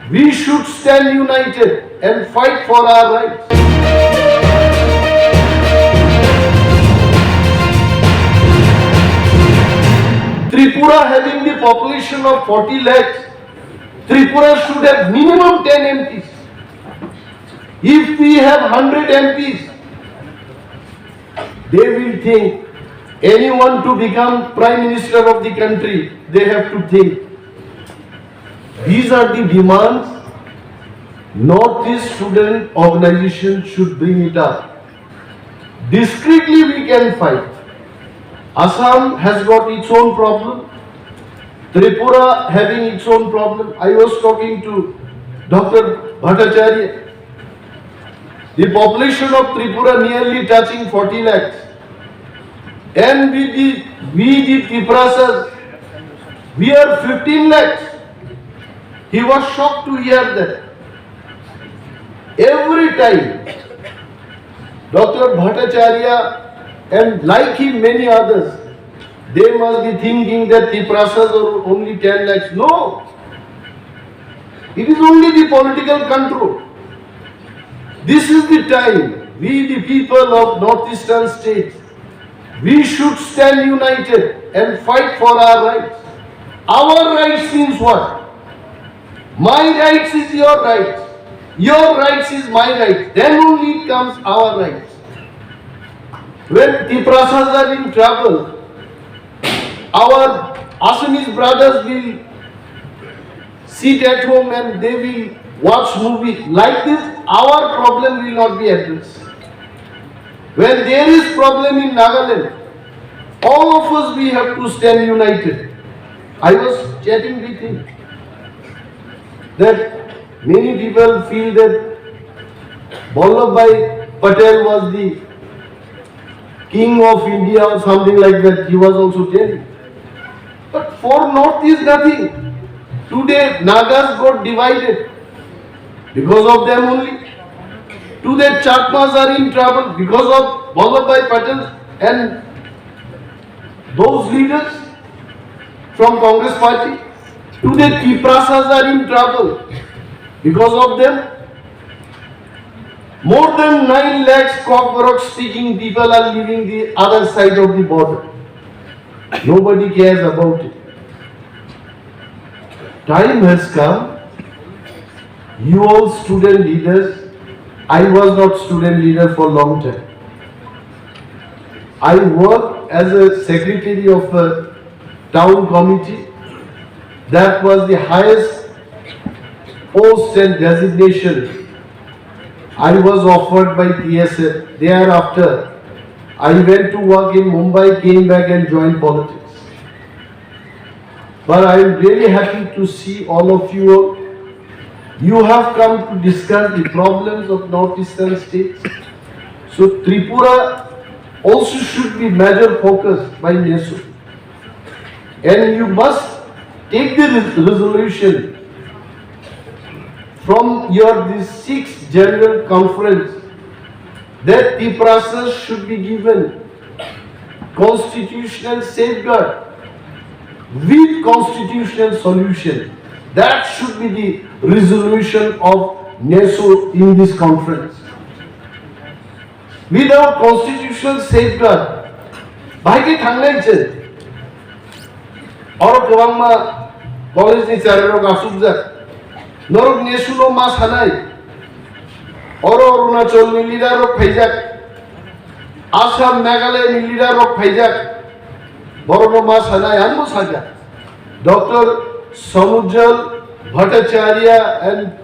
We should stand united and fight for our rights. Tripura having the population of 40 lakhs, Tripura should have minimum 10 MPs. If we have 100 MPs, they will think anyone to become Prime Minister of the country, they have to think. These are the demands. Northeast student organization should bring it up. Discreetly we can fight. Assam has got its own problem. Tripura having its own problem. I was talking to Dr. Bhattacharya. The population of Tripura nearly touching 40 lakhs. And we the Triprasas, we are 15 lakhs. He was shocked to hear that. Every time, Dr. Bhattacharya and like him many others, they must be thinking that Triprasas are only 10 lakhs. No. It is only the political control. This is the time, we the people of northeastern states, we should stand united and fight for our rights. Our rights means what? My rights is your rights. Your rights is my rights. Then only comes our rights. When Triprasas are in trouble, our Assamese brothers will sit at home and they will watch movies. Like this, our problem will not be addressed. When there is problem in Nagaland, all of us we have to stand united. I was chatting with him that many people feel that Vallabhbhai Patel was the king of India or something like that. He was also telling. But for North is nothing. Today Nagas got divided because of them only. Today Chakmas are in trouble because of Vallabhbhai Patel and those leaders from Congress party. Today Triprasas are in trouble because of them. More than 9 lakhs Koktwma speaking people are living the other side of the border. Nobody cares about it. Time has come. You all student leaders, I was not student leader for a long time. I worked as a secretary of a town committee. That was the highest post and designation I was offered by TSF. Thereafter, I went to work in Mumbai, came back and joined politics. But I am really happy to see all of you all. You have come to discuss the problems of northeastern states. So Tripura also should be major focus by Neso. And you must take the resolution from this 6th General Conference that Triprasas should be given constitutional safeguard with constitutional solution. That should be the resolution of Neso in this conference. Without constitutional safeguard, bhai ke Koktwma college ni charero gasubjak Norok Nesuno mas hanai Oro Arunachal ni leader of Phaijak Assam Meghalaya ni leader of Phaijak Borono mas hanai anmo saja Dr. Samujal Bhattacharya and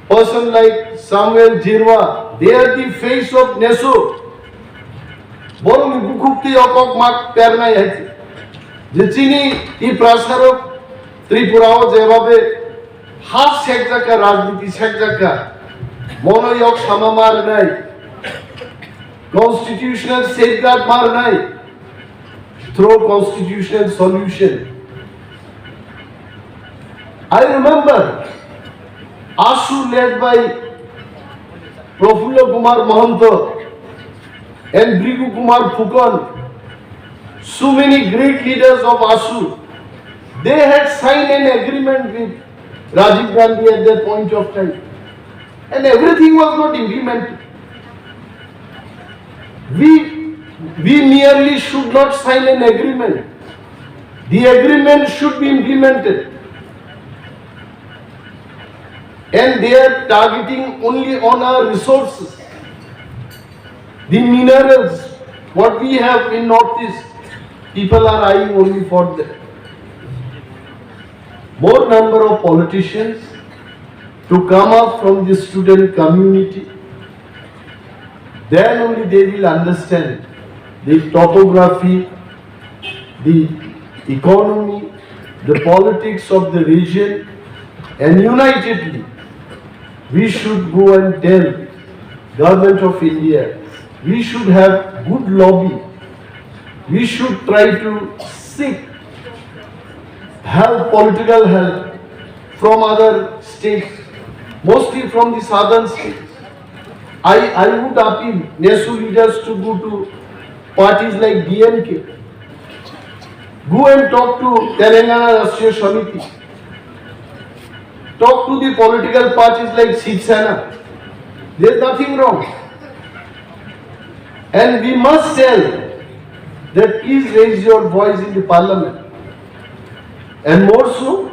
person like Samuel Jirwa, they are the face of Neso. Borong bukukti okok mak pernai hai যে চিনি এই প্রাসারক ত্রিপুরাও যেভাবে হাত শেখ জায়গা রাজনীতি শেখ জায়গা মনোযোগ সামামার নাই কনস্টিটিউশনাল সেফগার্ড মার নাই through constitutional solution I remember ASU led by Profulla Kumar Mahanto and Brigu Kumar Phukon. So many great leaders of ASU, they had signed an agreement with Rajiv Gandhi at that point of time. And everything was not implemented. We merely should not sign an agreement. The agreement should be implemented. And they are targeting only on our resources. The minerals, what we have in Northeast, people are eyeing only for that. More number of politicians to come up from the student community, then only they will understand the topography, the economy, the politics of the region, and unitedly we should go and tell Government of India, we should have good lobby, we should try to seek help, political help from other states, mostly from the southern states. I would appeal Neso leaders to go to parties like DMK. Go and talk to Telangana Rashtriya Samiti. Talk to the political parties like Shiv Sena. There is nothing wrong. And we must tell that please raise your voice in the parliament. And more so,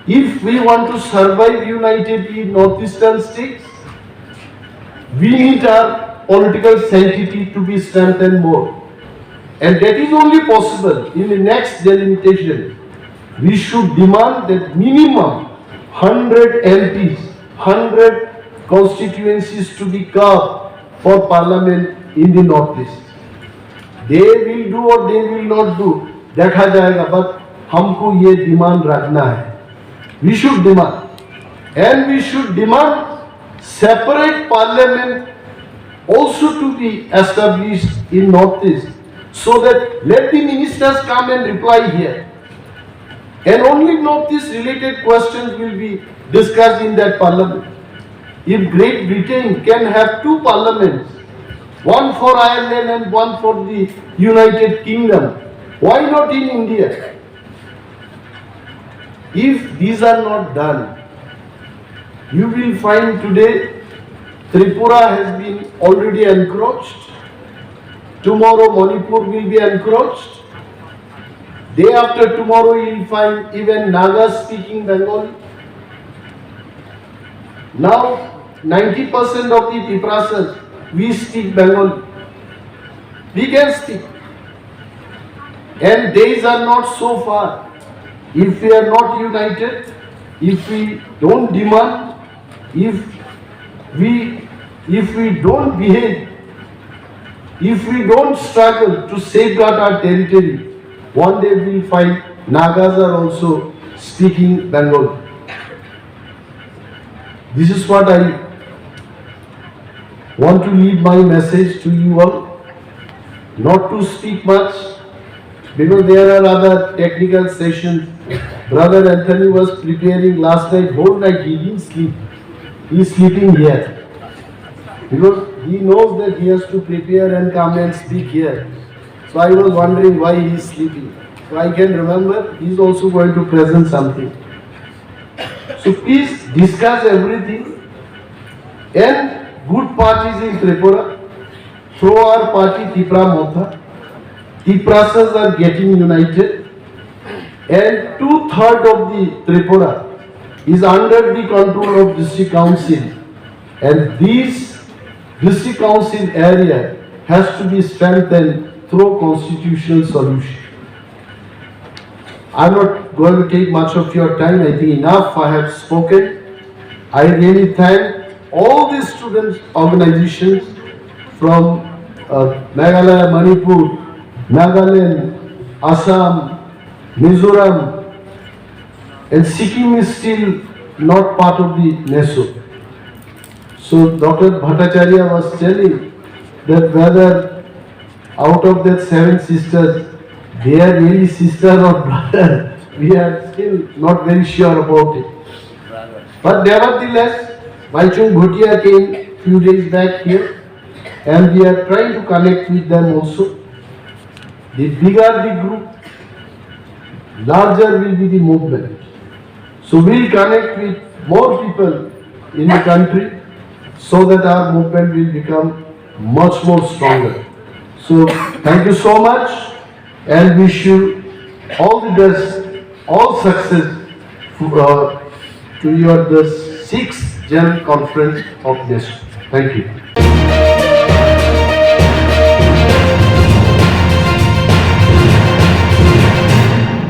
if we want to survive unitedly in northeastern states, we need our political sanctity to be strengthened more. And that is only possible in the next delimitation. We should demand that minimum 100 MPs, 100 constituencies to be carved for parliament in the northeast. They will do or they will not do, देखा जाएगा, but हमको ये demand रखना है. We should demand, and we should demand separate parliament also to be established in northeast, so that let the ministers come and reply here, and only northeast related questions will be discussed in that parliament. If Great Britain can have two parliaments, one for Ireland and one for the United Kingdom, why not in India? If these are not done, you will find today Tripura has been already encroached. Tomorrow Manipur will be encroached. Day after tomorrow you will find even Nagas speaking Bengali. Now 90% of the Tiprasas, we speak Bengali. We can speak. And days are not so far. If we are not united, if we don't demand, if we don't behave, if we don't struggle to safeguard our territory, one day we will find Nagas are also speaking Bengali. This is what I want to leave my message to you all. Not to speak much, because there are other technical sessions. Brother Anthony was preparing last night, whole night he didn't sleep. He is sleeping here. Because he knows that he has to prepare and come and speak here. So I was wondering why he is sleeping. So I can remember he is also going to present something. So please discuss everything. And good parties in Tripura. Through our party Tripura Motha. Tiprasas are getting united. And 2/3 of the Tripura is under the control of district council, and this district council area has to be strengthened through constitutional solution. I am not going to take much of your time. I think enough I have spoken. I really thank all the student organizations from Meghalaya, Manipur, Nagaland, Assam, Mizoram, and Sikkim is still not part of the Neso. So Dr. Bhattacharya was telling that whether out of that 7 sisters, they are really sister or brother, we are still not very sure about it. But nevertheless, Baichung Bhutia came few days back here, and we are trying to connect with them also. The bigger the group, larger will be the movement. So we'll connect with more people in the country so that our movement will become much more stronger. So thank you so much and wish you all the best, all success to your the 6th General Conference of Neso. Thank you.